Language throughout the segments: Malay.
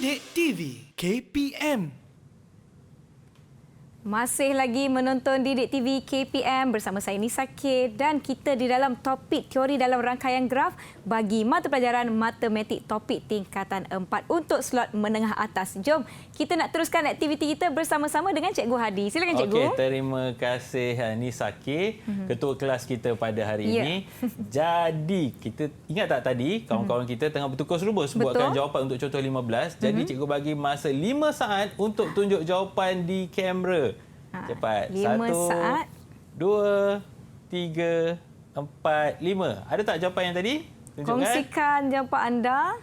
Didik TV KPM. Masih lagi menonton Didik TV KPM bersama saya Nisa K dan kita di dalam topik teori dalam rangkaian graf bagi mata pelajaran matematik topik tingkatan 4 untuk slot menengah atas. Jom kita nak teruskan aktiviti kita bersama-sama dengan Cikgu Hadi. Silakan Cikgu. Okey, terima kasih Nisa K, ketua kelas kita pada hari ini. Jadi kita ingat tak tadi kawan-kawan kita tengah bertukar serubus buatkan jawapan untuk contoh 15. Jadi cikgu bagi masa 5 saat untuk tunjuk jawapan di kamera. Cepat. 5 saat. 2, 3, 4, 5. Ada tak jawapan yang tadi? Tunjukkan. Kongsikan jawapan anda.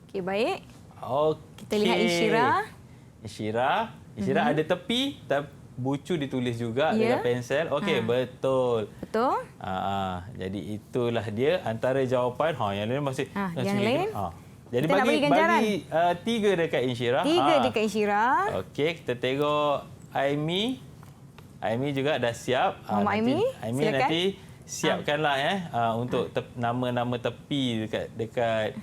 Okey, baik. Okey. Kita lihat Insyirah. Insyirah ada tepi, bucu ditulis juga dengan pensel. Okey, betul. Betul. Jadi itulah dia antara jawapan. Yang lain masih yang lain. Jadi kita bagi 3 dekat Insyirah. 3 dekat Insyirah. Okey, kita tengok Aimi. Aimi juga dah siap. Mama Aimi, silakan. Nanti siapkanlah untuk nama-nama tepi dekat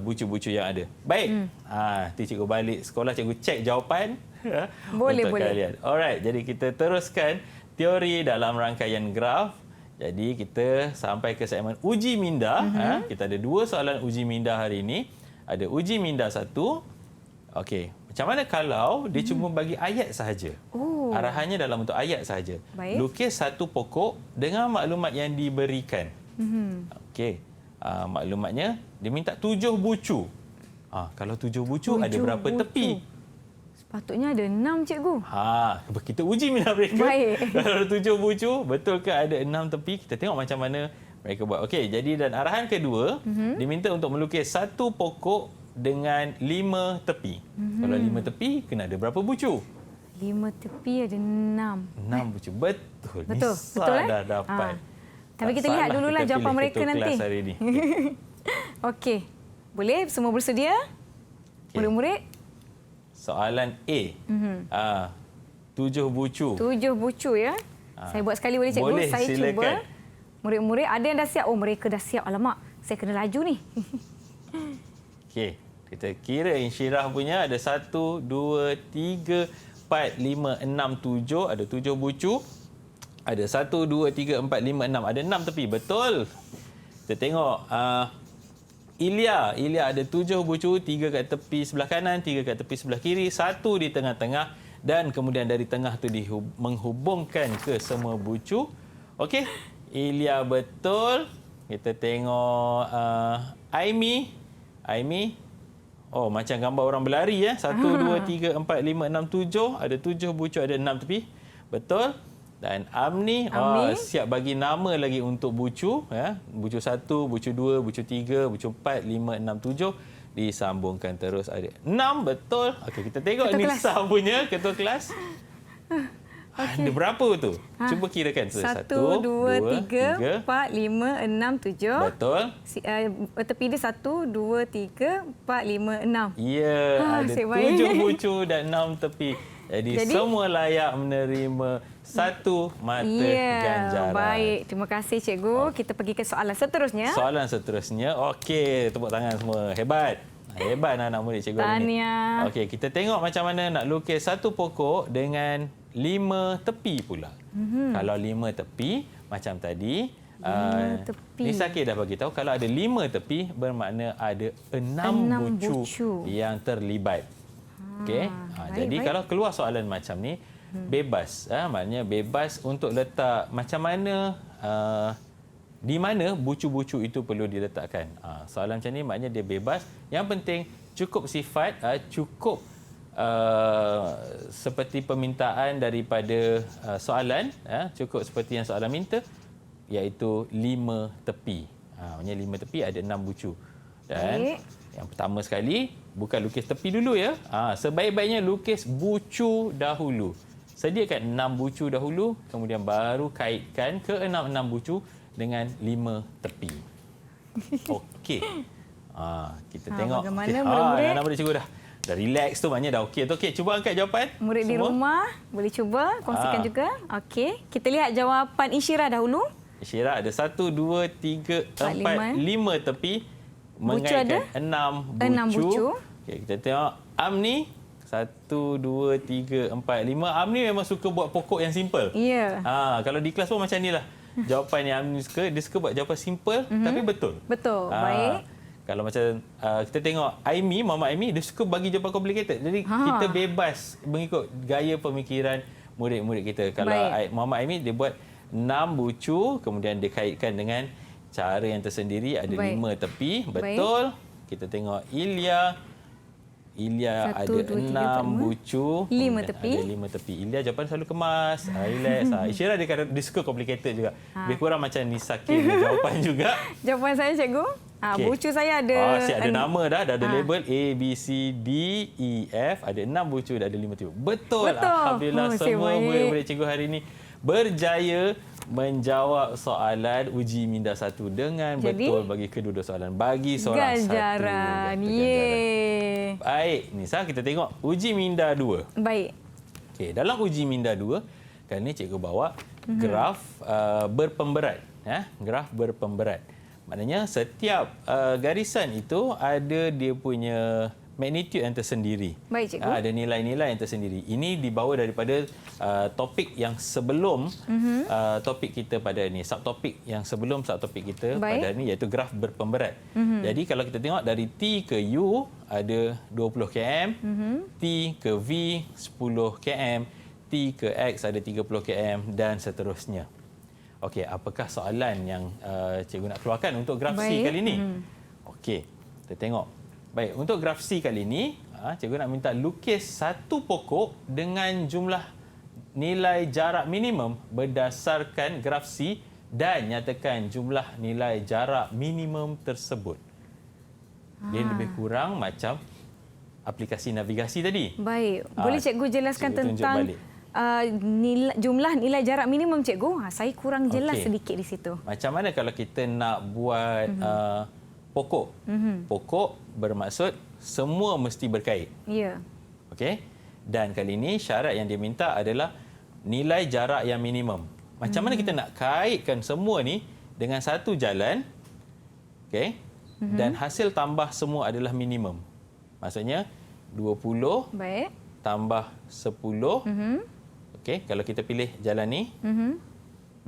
bucu-bucu yang ada. Baik. Nanti cikgu balik sekolah, cikgu cek jawapan boleh. Kalian. Alright, jadi kita teruskan teori dalam rangkaian graf. Jadi kita sampai ke segmen uji minda. Kita ada 2 soalan uji minda hari ini. Ada uji minda 1. Okey, macam mana kalau dia cuma bagi ayat sahaja? Arahannya dalam bentuk ayat sahaja. Lukis satu pokok dengan maklumat yang diberikan. Okey, maklumatnya dia minta 7 bucu. Kalau 7 bucu ada berapa tepi? Sepatutnya ada 6, cikgu. Kita uji minda mereka. Baik. Kalau 7 bucu, betul ke ada 6 tepi? Kita tengok macam mana mereka buat. Okey, jadi dan arahan kedua, diminta untuk melukis satu pokok dengan 5 tepi. Kalau 5 tepi, kena ada berapa bucu? 5 tepi ada 6. 6 bucu. Betul. Betul. Nisa Betul, dah dapat. Tapi kita lihat dululah jawapan mereka nanti. Kelas hari ini. Okey. Boleh? Semua bersedia? Murid-murid? Soalan A. 7 bucu. 7 bucu ya. Saya buat sekali boleh, cikgu? Boleh, saya silakan. cuba. Murid-murid ada yang dah siap. Mereka dah siap. Alamak, saya kena laju ni. Okey, kita kira Insyirah punya ada 1, 2, 3, 4, 5, 6, 7. Ada 7 bucu. Ada 1, 2, 3, 4, 5, 6. Ada 6 tepi. Betul. Kita tengok. Ilya ada 7 bucu. 3 kat tepi sebelah kanan, 3 kat tepi sebelah kiri, 1 di tengah-tengah. Dan kemudian dari tengah tu menghubungkan ke semua bucu. Okey, Ilya betul. Kita tengok Aimi. Macam gambar orang berlari 1, 2, 3, 4, 5, 6, 7. Ada 7 bucu, ada 6 tepi. Betul. Dan Amni siap bagi nama lagi untuk bucu. Bucu 1, bucu 2, bucu 3, bucu 4, 5, 6, 7. Disambungkan terus ada 6. Betul. Okey, kita tengok Nisa punya ketua kelas. Ada berapa tu? Cuba kirakan. 1, 2, 3, 4, 5, 6, 7. Betul. Tepi dia 1, 2, 3, 4, 5, 6. Ya, ada 7 bucu dan 6 tepi. Jadi semua layak menerima 1 mata ganjaran. Baik, terima kasih cikgu. Kita pergi ke soalan seterusnya. Okey, tepuk tangan semua. Hebat anak murid cikgu ni. Tahniah. Okey, kita tengok macam mana nak lukis satu pokok dengan 5 tepi pula. Kalau 5 tepi macam tadi, 5 tepi. Nisa K dah bagi tahu kalau ada 5 tepi bermakna ada 6 bucu yang terlibat. Okey. Jadi kalau keluar soalan macam ni, bebas. Maknanya bebas untuk letak macam mana di mana bucu-bucu itu perlu diletakkan. Soalan macam ni maknanya dia bebas. Yang penting cukup sifat, cukup seperti permintaan daripada soalan, cukup seperti yang soalan minta, iaitu 5 tepi. Maksudnya 5 tepi ada 6 bucu. Dan yang pertama sekali, bukan lukis tepi dulu ya. Sebaik-baiknya lukis bucu dahulu. Sediakan 6 bucu dahulu, kemudian baru kaitkan ke 6 bucu dengan 5 tepi. Okey. Kita tengok. Bagaimana murid-murid? Anak-anak cikgu dah relax tu, maknanya dah okey. Okey, cuba angkat jawapan. Murid semua di rumah boleh cuba kongsikan juga. Okey, kita lihat jawapan Insyirah dahulu. Insyirah ada 1, 2, 3, 4, 5 tepi. Mengaitkan 6 bucu. Okey, kita tengok Amni. 1, 2, 3, 4, 5. Amni memang suka buat pokok yang simple. Ya. Kalau di kelas pun macam ni lah. Jawapan yang Amni suka, dia suka buat jawapan simple tapi betul. Betul. Baik. Kalau macam kita tengok Aimi, Mama Aimi, dia suka bagi jawapan complicated. Jadi kita bebas mengikut gaya pemikiran murid-murid kita. Kalau Mama Aimi, dia buat 6 bucu, kemudian dia kaitkan dengan cara yang tersendiri. Ada 5 tepi. Betul. Kita tengok Ilya ada 6 bucu. 5 tepi. Ada 5 tepi. Ilya jawapan selalu kemas. Relax. Isyirah dia suka complicated juga. Lebih kurang macam Nisaki jawapan juga. Jawapan saya, cikgu. Bucu saya ada... Siap ada nama dah ada label A, B, C, D, E, F. Ada 6 bucu, ada 5 tepi. Betul. Alhamdulillah semua murid-murid cikgu hari ini berjaya menjawab soalan uji minda 1 dengan betul bagi kedua-dua soalan. Bagi seorang ganjaran. Ganjaran. Baik, Nisa, kita tengok uji minda 2. Baik. Okey, dalam uji minda 2, kali ini cikgu bawa graf berpemberat. Graf berpemberat. Maknanya setiap garisan itu ada dia punya magnitude yang tersendiri. Baik, cikgu. Ada nilai-nilai yang tersendiri. Ini dibawa daripada topik yang sebelum topik kita pada ini. Subtopik yang sebelum subtopik kita pada ini iaitu graf berpemberat. Jadi kalau kita tengok dari T ke U ada 20 km, T ke V 10 km, T ke X ada 30 km dan seterusnya. Okey, apakah soalan yang cikgu nak keluarkan untuk graf C kali ini? Okey, kita tengok. Baik, untuk graf C kali ini, cikgu nak minta lukis satu pokok dengan jumlah nilai jarak minimum berdasarkan graf C dan nyatakan jumlah nilai jarak minimum tersebut. Dia lebih kurang macam aplikasi navigasi tadi. Baik, boleh cikgu jelaskan cikgu tentang jumlah nilai jarak minimum, cikgu? Saya kurang jelas sedikit di situ. Macam mana kalau kita nak buat pokok? Pokok bermaksud semua mesti berkait. Ya. Okey. Dan kali ini syarat yang dia minta adalah nilai jarak yang minimum. Macam mana kita nak kaitkan semua ni dengan satu jalan? Okey. Dan hasil tambah semua adalah minimum. Maksudnya 20 tambah 10. Okey, kalau kita pilih jalan ni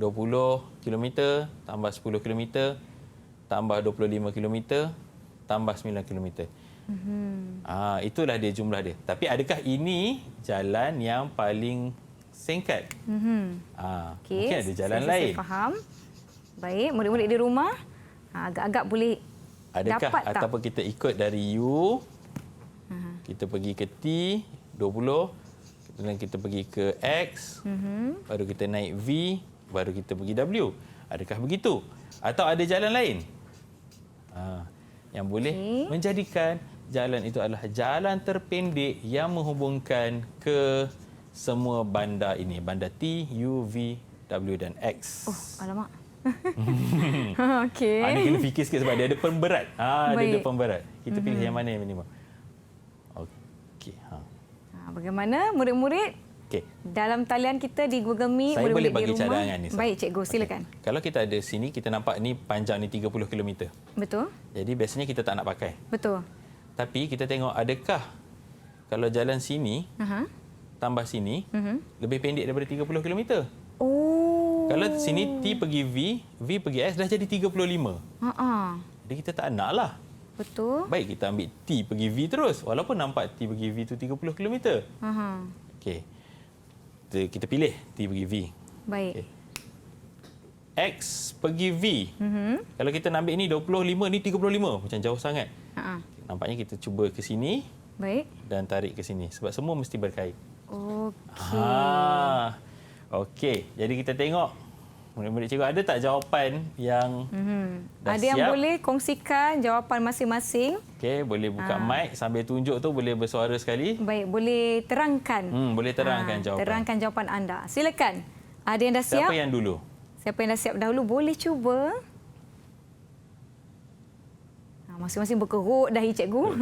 20 km tambah 10 km tambah 25 km tambah 9 km. Itulah dia jumlah dia. Tapi adakah ini jalan yang paling singkat? Mungkin ada jalan lain. Saya faham. Baik, murid-murid di rumah agak-agak boleh adakah dapat tak? Ataupun kita ikut dari U, kita pergi ke T 20, kemudian kita pergi ke X, baru kita naik V, baru kita pergi W. Adakah begitu? Atau ada jalan lain? Yang boleh menjadikan jalan itu adalah jalan terpendek yang menghubungkan ke semua bandar ini. Bandar T, U, V, W dan X. Alamak. Okey. Ini kena fikir sikit sebab dia ada pemberat. Dia ada pemberat. Kita pilih yang mana yang minimum. Okey. Bagaimana murid-murid? Dalam talian kita di Google Meet, saya boleh bagi di rumah. cadangan ni. Baik, cikgu, silakan. Kalau kita ada sini, kita nampak ni panjang ni 30 km. Betul. Jadi biasanya kita tak nak pakai. Betul. Tapi kita tengok adakah kalau jalan sini tambah sini lebih pendek daripada 30 km. Kalau sini T pergi V, V pergi X dah jadi 35. Jadi kita tak nak lah. Betul. Baik, kita ambil T pergi V terus. Walaupun nampak T pergi V tu 30 km. Okey. Kita pilih T pergi V. Baik. Okay. X pergi V. Kalau kita nak ambil ni 25, ni 35. Macam jauh sangat. Nampaknya kita cuba ke sini. Baik. Dan tarik ke sini. Sebab semua mesti berkait. Okey. Okey. Jadi kita tengok. Murid-murid cikgu ada tak jawapan yang dah ada siap? Yang boleh kongsikan jawapan masing-masing. Okey, boleh buka mic sambil tunjuk tu boleh bersuara sekali. Baik, boleh terangkan. Boleh terangkan jawapan. Terangkan jawapan anda. Silakan. Ada yang dah siap? Siapa yang dulu? Siapa yang dah siap dahulu boleh cuba. Masing-masing berkerut dahi cikgu.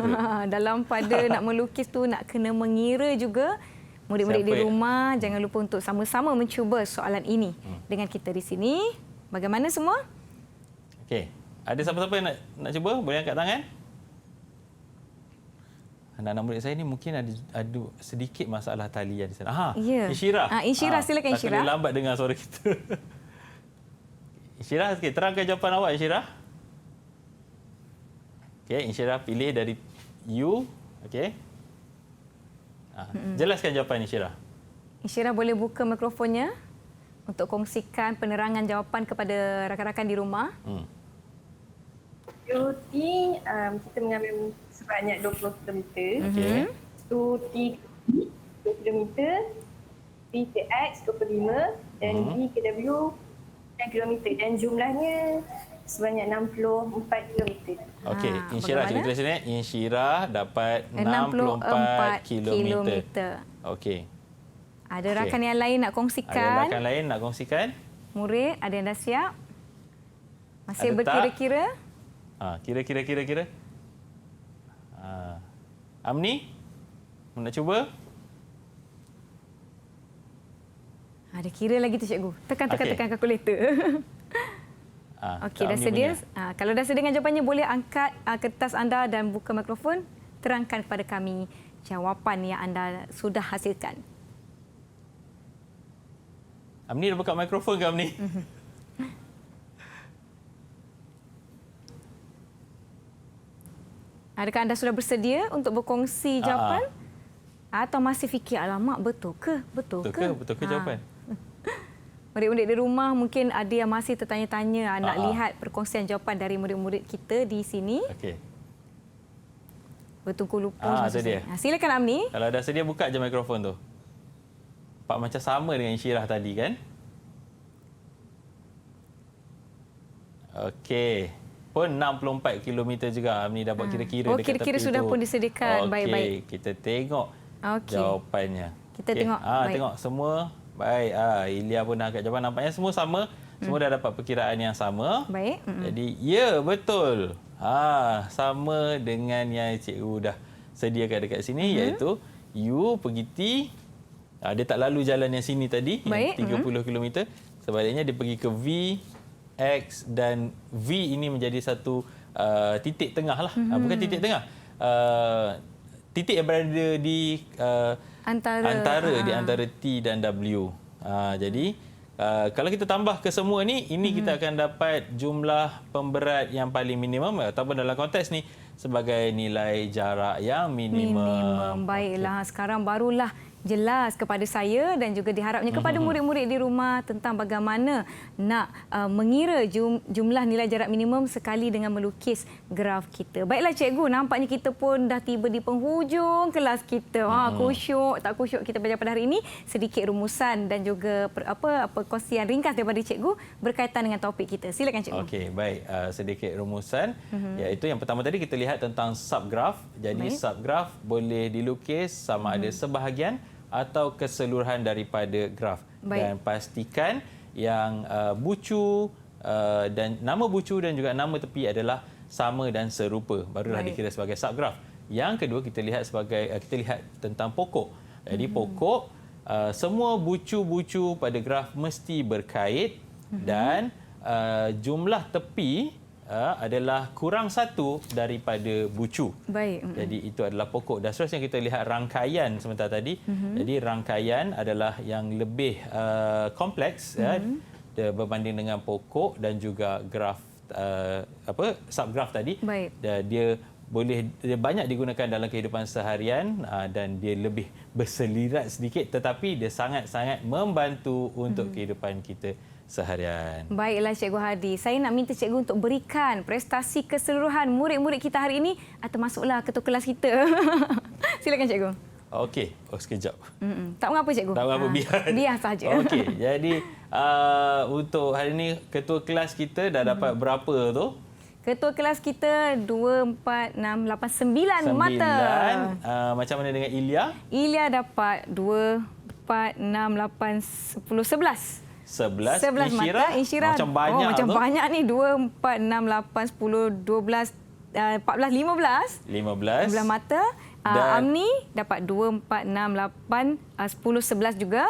Dalam pada nak melukis tu nak kena mengira juga. Murid-murid di rumah, jangan lupa untuk sama-sama mencuba soalan ini dengan kita di sini. Bagaimana semua? Okey. Ada siapa-siapa yang nak cuba? Boleh angkat tangan? anak-anak murid saya ni mungkin ada sedikit masalah talian di sana. Ya. Insyirah. Insyirah, silakan Insyirah. Tak boleh lambat dengar suara kita. Insyirah, okay, terangkan jawapan awak Insyirah. Okey, Insyirah pilih dari you. Okey. Jelaskan jawapan Insyirah. Insyirah boleh buka mikrofonnya untuk kongsikan penerangan jawapan kepada rakan-rakan di rumah. UT kita mengambil sebanyak 20 km. Okey. UT 20 km. VTX 25 dan VKW 10 km dan jumlahnya sebanyak 64 km. Okey, Insyirah kita tulis sini. Insyirah dapat 64 kilometer. Okey. Ada rakan yang lain nak kongsikan? Ada rakan lain nak kongsikan? Murid, ada yang dah siap? Masih Ada berkira-kira? Kira-kira. Amni, nak cuba? Ada kira lagi tu cikgu. Tekan kalkulator. Okey, dah sedia? Kalau dah sedia dengan jawapannya, boleh angkat kertas anda dan buka mikrofon. Terangkan kepada kami jawapan yang anda sudah hasilkan. Amni dah buka mikrofon ke Amni? Adakah anda sudah bersedia untuk berkongsi jawapan? Atau masih fikir, alamak betul ke? Betul ke jawapan? Murid-murid di rumah mungkin ada yang masih tertanya-tanya nak lihat perkongsian jawapan dari murid-murid kita di sini. Okey. Bertungku lupa. Sedia. Silakan Amni. Kalau dah sedia, buka je mikrofon tu. Nampak macam sama dengan Insyirah tadi kan? Okey. Pun 64 km juga. Amni dapat kira-kira dekat kira-kira tepi sudah tu. pun disediakan. Baik-baik. Okey, kita tengok jawapannya. Kita tengok. Baik. Tengok semua. Baik. Ilya pun dah angkat jawapan. Nampaknya semua sama. Semua dah dapat perkiraan yang sama. Baik. Jadi, ya betul. Sama dengan yang cikgu dah sediakan dekat sini, iaitu U pergi T. Dia tak lalu jalan yang sini tadi, yang 30 km. Sebaliknya dia pergi ke V, X dan V ini menjadi satu titik tengah lah. Bukan titik tengah. Titik yang berada di antara di antara T dan W. Jadi kalau kita tambah ke semua ni, ini kita akan dapat jumlah pemberat yang paling minimum ataupun dalam konteks ni sebagai nilai jarak yang minimum. Baiklah, sekarang barulah jelas kepada saya dan juga diharapnya kepada murid-murid di rumah tentang bagaimana nak mengira jumlah nilai jarak minimum sekali dengan melukis graf kita. Baiklah cikgu, nampaknya kita pun dah tiba di penghujung kelas kita. Khusyuk, tak khusyuk kita belajar pada hari ini. Sedikit rumusan dan juga perkongsian ringkas daripada cikgu berkaitan dengan topik kita. Silakan cikgu. Okey, baik. Sedikit rumusan. Iaitu yang pertama tadi kita lihat tentang subgraf. Jadi subgraf boleh dilukis sama ada sebahagian atau keseluruhan daripada graf. Dan pastikan yang bucu dan nama bucu dan juga nama tepi adalah sama dan serupa. Barulah dikira sebagai subgraf. Yang kedua kita lihat tentang pokok. Jadi pokok semua bucu-bucu pada graf mesti berkait dan jumlah tepi adalah kurang satu daripada bucu. Baik. Jadi itu adalah pokok. Dan seterusnya kita lihat rangkaian sebentar tadi. Jadi rangkaian adalah yang lebih kompleks berbanding dengan pokok dan juga graf subgraf tadi. Baik. Dia banyak digunakan dalam kehidupan seharian dan dia lebih berselirat sedikit tetapi dia sangat-sangat membantu untuk kehidupan kita seharian. Baiklah Cikgu Hadi. Saya nak minta cikgu untuk berikan prestasi keseluruhan murid-murid kita hari ini termasuklah ketua kelas kita. Silakan cikgu. Okey. Sekejap. Tak mengapa cikgu. Tak mengapa, biar saja. Okey. Jadi untuk hari ini ketua kelas kita dah dapat berapa tu? Ketua kelas kita 2, 4, 6, 8, 9 mata. Macam mana dengan Ilya? Ilya dapat 2, 4, 6, 8, 10, 11. 11 mata. Insyirah macam banyak macam banyak ni. 2, 4, 6, 8, 10, 12, 14, 15 mata. Amni dapat 2, 4, 6, 8, 10, 11 juga.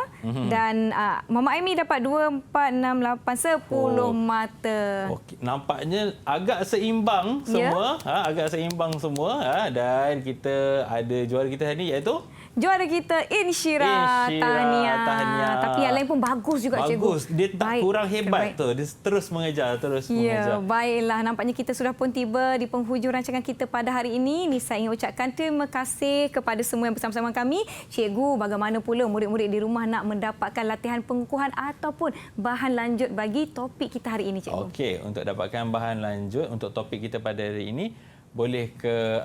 Dan Muhammad Aimi dapat 2, 4, 6, 8, 10 mata. Okey, nampaknya agak seimbang semua. Agak seimbang semua. Dan kita ada juara kita hari ini iaitu Juara kita Insyirah. Tahniah. Tapi yang lain pun bagus juga, cikgu. Bagus. Dia tak Baik, kurang hebat terbaik. tu. Dia terus mengejar, Ya, baiklah. Nampaknya kita sudah pun tiba di penghujung rancangan kita pada hari ini. Nisa ingin ucapkan terima kasih kepada semua yang bersama-sama kami. Cikgu, bagaimana pula murid-murid di rumah nak mendapatkan latihan pengukuhan ataupun bahan lanjut bagi topik kita hari ini, cikgu? Okey, untuk dapatkan bahan lanjut untuk topik kita pada hari ini, boleh ke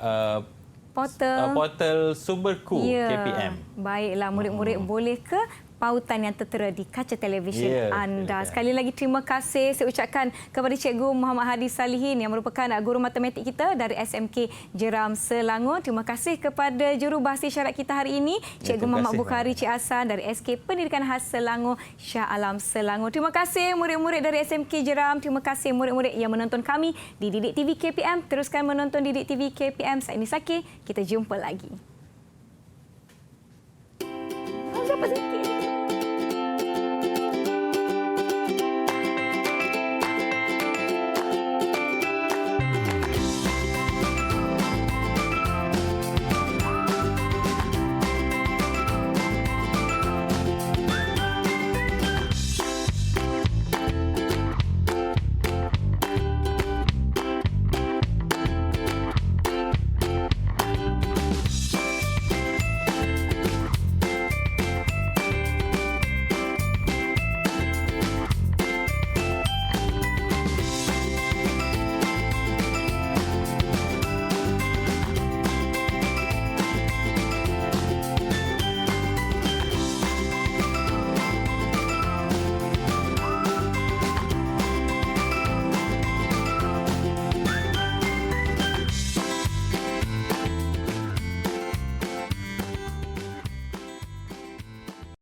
portal Sumberku KPM. Baiklah, murid-murid boleh ke pautan yang tertera di kaca televisyen anda. Sekali lagi terima kasih saya ucapkan kepada Cikgu Muhammad Hadi Salihin yang merupakan guru matematik kita dari SMK Jeram Selangor. Terima kasih kepada jurubahasa isyarat kita hari ini, Cikgu Muhammad Bukhari Cik Hasan dari SK Pendidikan Khas Selangor, Shah Alam Selangor. Terima kasih murid-murid dari SMK Jeram. Terima kasih murid-murid yang menonton kami di Didik TV KPM. Teruskan menonton Didik TV KPM. Saya Nisa K. Kita jumpa lagi.